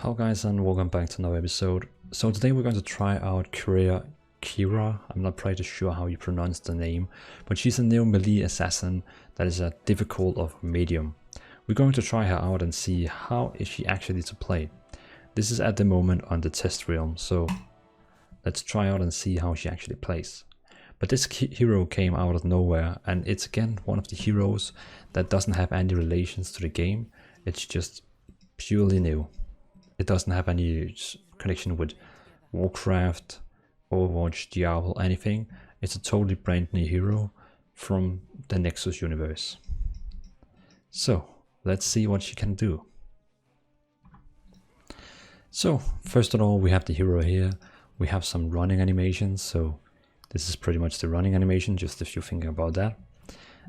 Hello guys and welcome back to another episode. So today we're going to try out Qhira. I'm not pretty sure how you pronounce the name, but she's a new melee assassin that is a difficult of medium. We're going to try her out and see how is she actually to play. This is at the moment on the test realm, so let's try out and see how she actually plays. But this hero came out of nowhere, and it's again one of the heroes that doesn't have any relations to the game. It's just purely new. It doesn't have any connection with Warcraft, Overwatch, Diablo, anything. It's a totally brand new hero from the Nexus universe. So, let's see what she can do. So, first of all, we have the hero here. We have some running animations, so this is pretty much the running animation, just if you're thinking about that.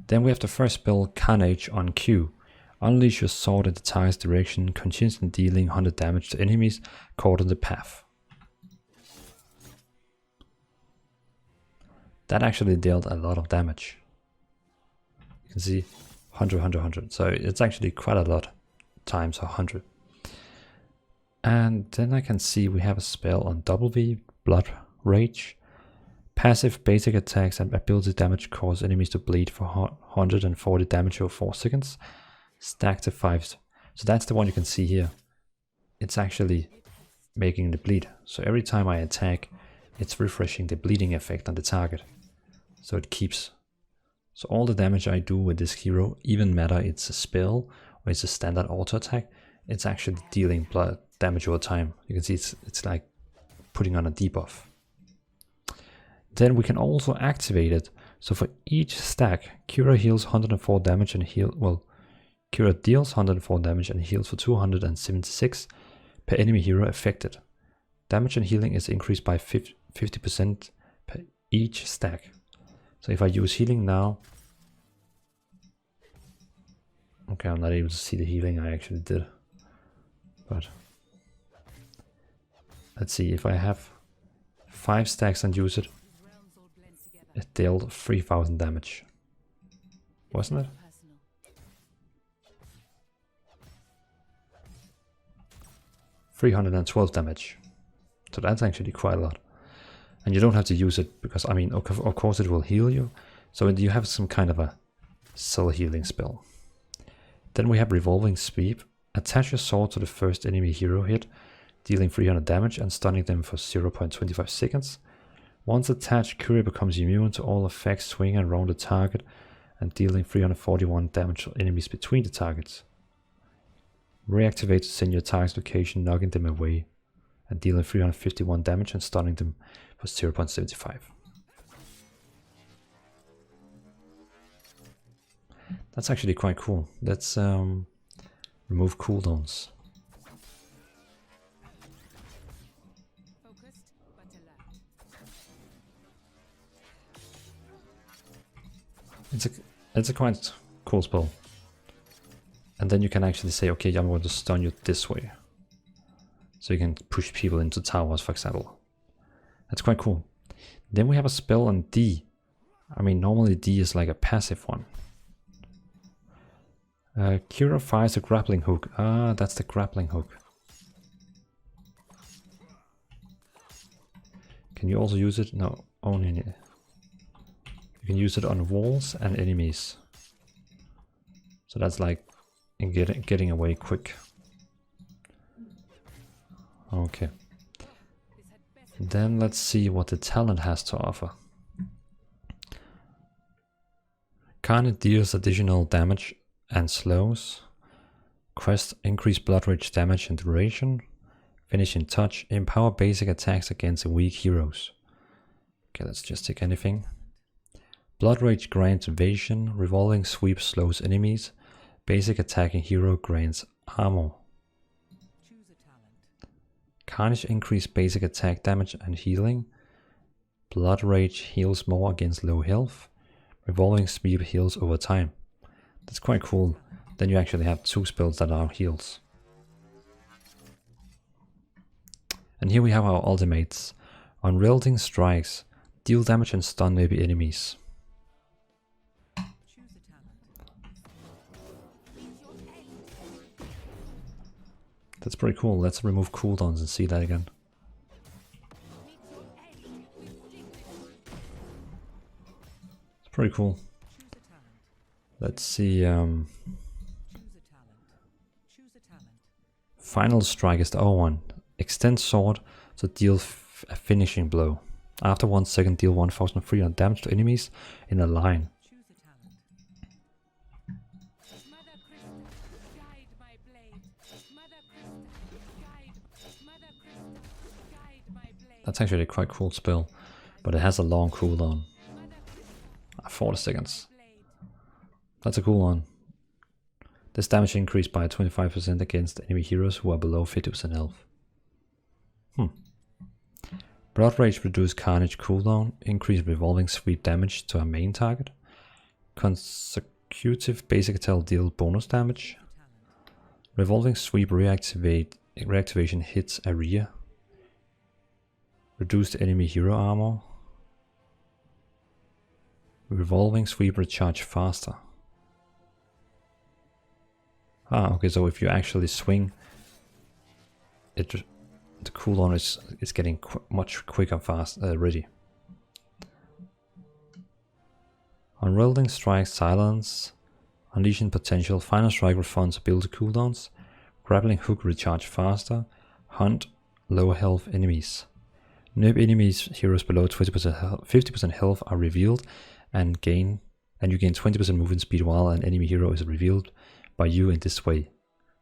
Then we have the first spell, Carnage on Q. Unleash your sword in the target's direction, continuously dealing 100 damage to enemies caught in the path. That actually dealt a lot of damage. You can see 100, 100, 100. So it's actually quite a lot times 100. And then I can see we have a spell on W, Blood Rage. Passive basic attacks and ability damage cause enemies to bleed for 140 damage over 4 seconds. Stack to 5. So that's the one you can see here. It's actually making the bleed. So every time I attack, it's refreshing the bleeding effect on the target. So it keeps. So all the damage I do with this hero, even matter it's a spell or it's a standard auto attack, it's actually dealing blood damage over time. You can see it's like putting on a debuff. Then we can also activate it. So for each stack, Qhira heals 104 damage and Qhira deals 104 damage and heals for 276 per enemy hero affected. Damage and healing is increased by 50% per each stack. So if I use healing now... Okay, I'm not able to see the healing I actually did. But... let's see, if I have 5 stacks and use it, it dealt 3000 damage. Wasn't it? 312 damage. So that's actually quite a lot. And you don't have to use it because, I mean, of course it will heal you. So you have some kind of a cell healing spell. Then we have Revolving Sweep. Attach your sword to the first enemy hero hit, dealing 300 damage and stunning them for 0.25 seconds. Once attached, Qhira becomes immune to all effects swinging around the target and dealing 341 damage to enemies between the targets. Reactivate to send your target's location, knocking them away and dealing 351 damage and stunning them for 0.75. That's actually quite cool. Let's remove cooldowns. It's a quite cool spell. And then you can actually say, okay, I'm going to stun you this way. So you can push people into towers, for example. That's quite cool. Then we have a spell on D. I mean, normally D is like a passive one. Qhira fires a Grappling Hook. Ah, that's the Grappling Hook. Can you also use it? No, only... You can use it on walls and enemies. So that's like getting away quick. Okay. Then let's see what the talent has to offer. Carnage deals additional damage and slows. Crest increase blood rage damage and duration. Finishing touch. Empower basic attacks against weak heroes. Okay, let's just take anything. Blood rage grants evasion. Revolving Sweep slows enemies. Basic attacking hero grants armor. Carnage increase basic attack damage and healing. Blood Rage heals more against low health. Revolving Sweep heals over time. That's quite cool. Then you actually have 2 spells that are heals. And here we have our ultimates. Unrelenting Strikes. Deal damage and stun maybe enemies. That's pretty cool. Let's remove cooldowns and see that again. It's pretty cool. Let's see. Final strike is the other one. Extend sword to deal a finishing blow. After 1 second, deal 1300 damage to enemies in a line. That's actually a quite cool spell, but it has a long cooldown. 40 seconds. That's a cool one. This damage increased by 25% against enemy heroes who are below 50% health. Blood Rage reduce Carnage cooldown, increase Revolving Sweep damage to a main target. Consecutive basic attack deal bonus damage. Revolving Sweep reactivation hits area. Reduce the enemy hero armor. Revolving Sweep recharge faster. Okay, so if you actually swing, the cooldown is getting much quicker ready. Unrelenting Strike, Silence, Unleashing Potential, Final Strike refunds ability cooldowns, Grappling Hook recharge faster, Hunt low health enemies. Nerf enemies heroes below 50% health are revealed and you gain 20% movement speed while an enemy hero is revealed by you in this way.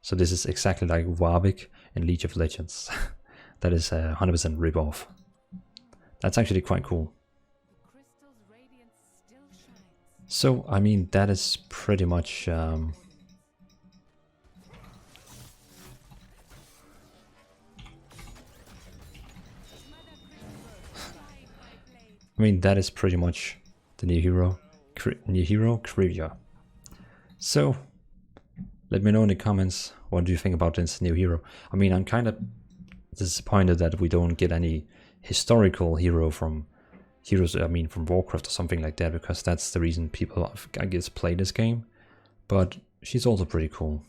So this is exactly like Warwick in League of Legends. That is a 100% rip-off. That's actually quite cool. So, I mean, that is pretty much... I mean, that is pretty much the new hero, Qhira. So, let me know in the comments, what do you think about this new hero? I mean, I'm kind of disappointed that we don't get any historical hero from from Warcraft or something like that, because that's the reason people, I guess, play this game. But she's also pretty cool.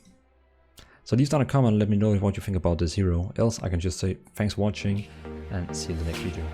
So leave down a comment and let me know what you think about this hero. Else, I can just say thanks for watching and see you in the next video.